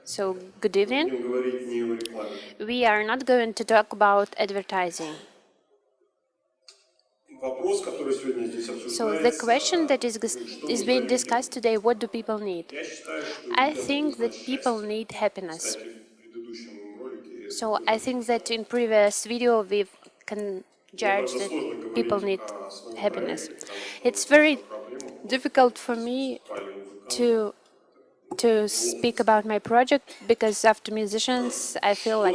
So, good evening. We are not going to talk about advertising. So, the question that is being discussed today, what do people need? I think that people need happiness. So, I think that in previous video we can judge that people need happiness. It's very difficult for me to speak about my project because after musicians I feel like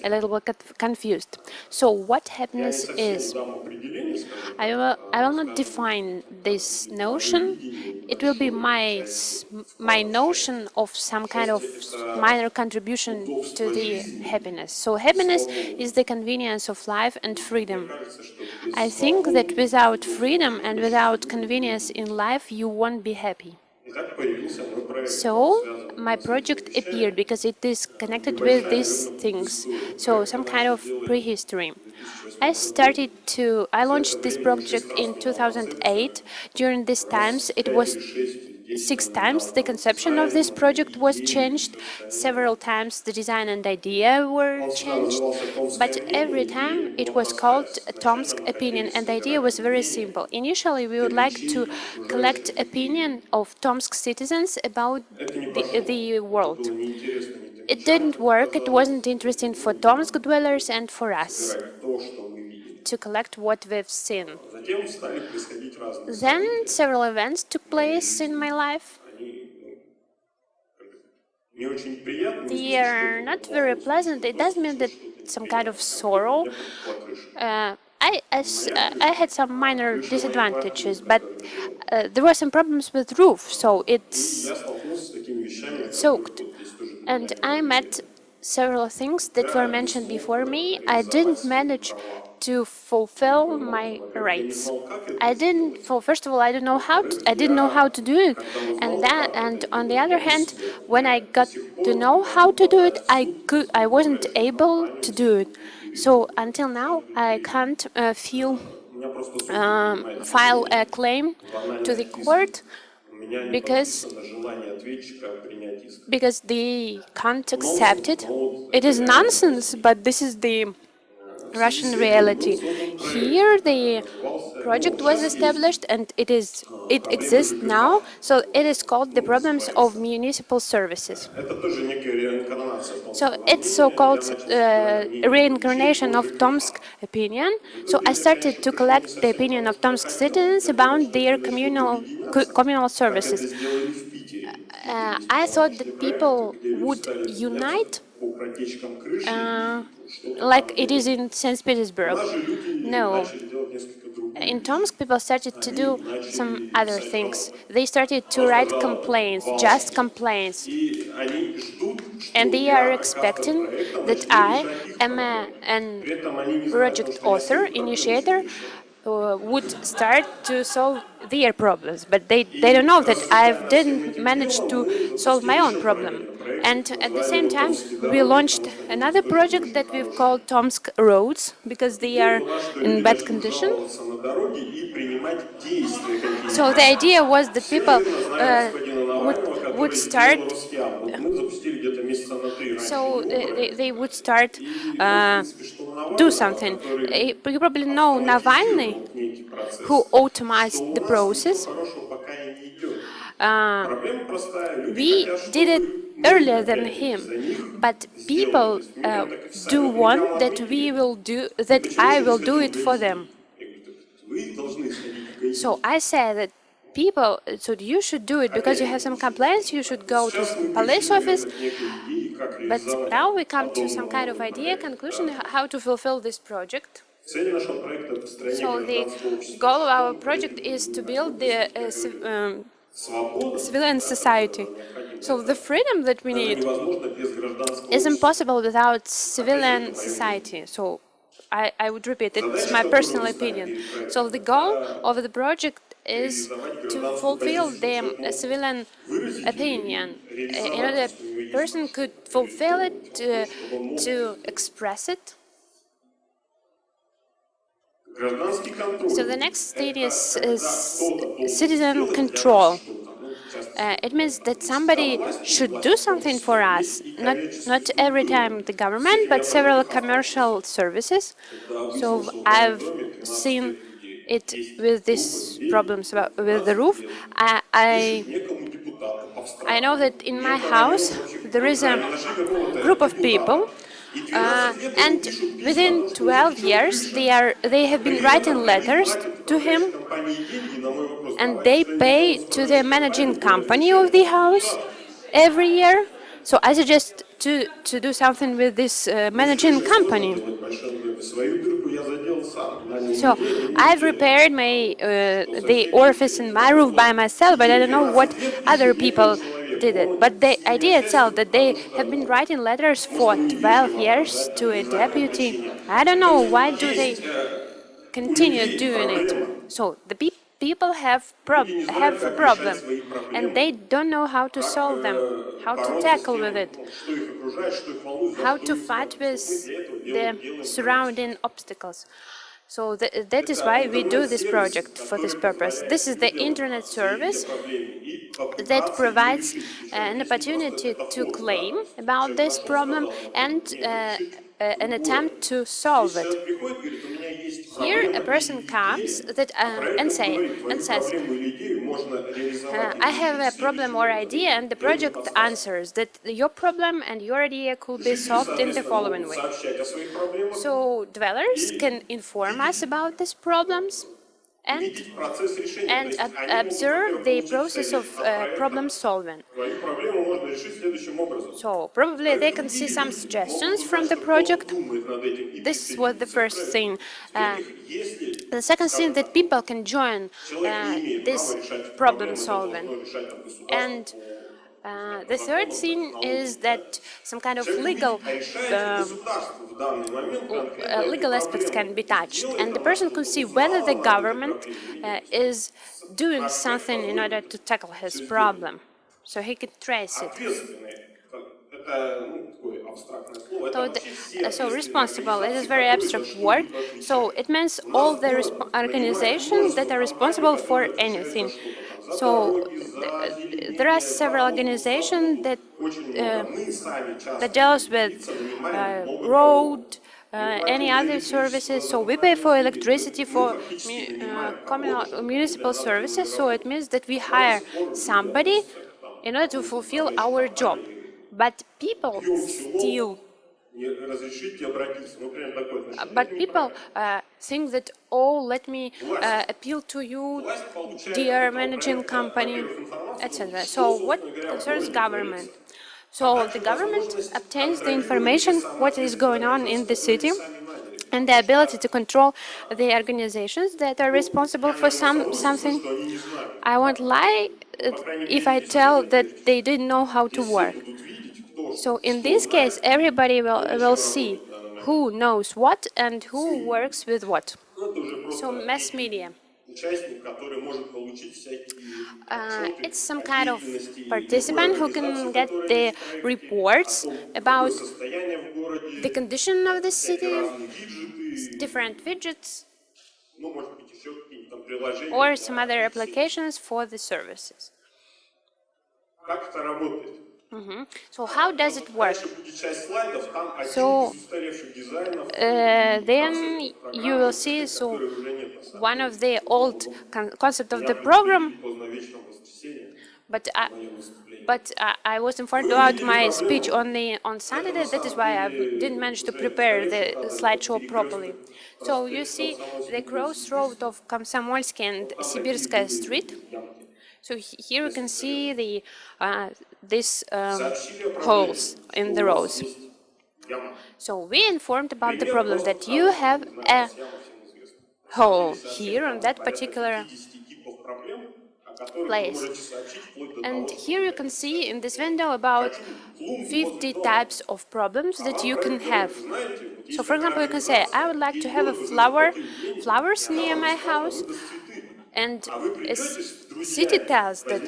a little bit confused. So what happiness is? I will not define this notion. It will be my notion of some kind of minor contribution to the happiness. So happiness is the convenience of life and freedom. I think that without freedom and without convenience in life, you won't be happy. So my project appeared because it is connected with these things. So some kind of prehistory. I launched this project in 2008. During these times, it was 6 times the conception of this project was changed. Several times the design and idea were changed. But every time it was called Tomsk opinion, and the idea was very simple. Initially, we would like to collect opinion of Tomsk citizens about the world. It didn't work. It wasn't interesting for Tomsk dwellers and for us to collect what we've seen. Then several events took place in my life. They are not very pleasant. It does mean that some kind of sorrow. I had some minor disadvantages, but there were some problems with roof, so it's soaked. And I met several things that were mentioned before me. I didn't manage to fulfill my rights. First of all, I didn't know how to do it, and on the other hand, when I got to know how to do it, I wasn't able to do it. So until now, I can't file a claim to the court because they can't accept it. It is nonsense, but this is the Russian reality. Here the project was established and it exists now, so it is called the problems of municipal services. So it's so-called reincarnation of Tomsk opinion. So I started to collect the opinion of Tomsk citizens about their communal services. I thought that people would unite like it is in St. Petersburg. No. In Tomsk, people started to do some other things. They started to write complaints, just complaints. And they are expecting that I am a project author, initiator, would start to solve their problems. But they don't know that I didn't manage to solve my own problem. And at the same time, we launched another project that we've called Tomsk Roads, because they are in bad condition. So the idea was that people would start. So they would start do something. You probably know Navalny, who automated the process. We did it earlier than him, but people do want that I will do it for them. So I said that so you should do it because you have some complaints, you should go to police office. But now we come to some kind of conclusion how to fulfill this project. So the goal of our project is to build the civilian society. So the freedom that we need is impossible without civilian society. So I would repeat, it's my personal opinion. So the goal of the project is to fulfill the civilian opinion. Another person could fulfill it, to express it. So the next stage is citizen control. It means that somebody should do something for us, not every time the government, but several commercial services. So I've seen it with these problems with the roof. I know that in my house there is a group of people, and within 12 years they have been writing letters to him, and they pay to the managing company of the house every year. So I suggest to do something with this managing company. So I've repaired the orifice in my roof by myself, but I don't know what other people did it. But the idea itself that they have been writing letters for 12 years to a deputy, I don't know why do they continue doing it. So the people have a problem, and they don't know how to solve them, how to tackle with it, how to fight with the surrounding obstacles. So that is why we do this project for this purpose. This is the internet service that provides an opportunity to claim about this problem and an attempt to solve it. Here a person comes and says, I have a problem or idea, and the project answers that your problem and your idea could be solved in the following way. So dwellers can inform us about these problems and observe the process of problem solving. So probably they can see some suggestions from the project. This was the first thing. The second thing, that people can join this problem solving. And the third thing is that some kind of legal aspects can be touched, and the person can see whether the government is doing something in order to tackle his problem, so he can trace it. So responsible, it is very abstract word, so it means all the organizations that are responsible for anything. So there are several organizations that deals with road, any other services. So we pay for electricity, for communal municipal services. So it means that we hire somebody in order to fulfill our job. But people still think that, oh, let me appeal to you, dear managing company, etc. So what concerns government? So the government obtains the information, what is going on in the city, and the ability to control the organizations that are responsible for something. I won't lie if I tell that they didn't know how to work. So in this case, everybody will see who knows what and who works with what. So mass media. It's some kind of participant who can get the reports about the condition of the city, different widgets, or some other applications for the services. So how does it work? So then you will see, so one of the old concept of the program, but I was informed about my speech on Saturday. That is why I didn't manage to prepare the slideshow properly. So you see the crossroad of Komsomolsky and Sibirskaya Street. So here you can see the these holes in the roads. So we informed about the problem that you have a hole here on that particular place. And here you can see in this window about 50 types of problems that you can have. So for example, you can say, I would like to have a flowers near my house, and a city tells that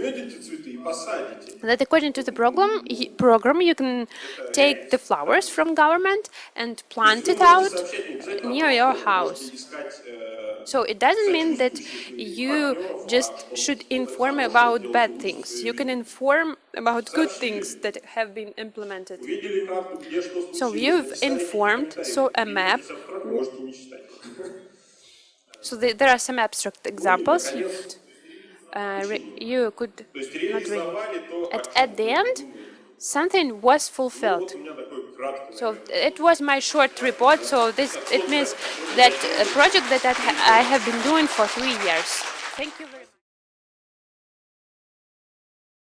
according to the program you can take the flowers from government and plant it out near your house. So it doesn't mean that you just should inform about bad things. You can inform about good things that have been implemented. So you've informed, so a map. So there are some abstract examples. You could not really. At the end, something was fulfilled. So it was my short report. So it means that a project that I have been doing for 3 years. Thank you very much.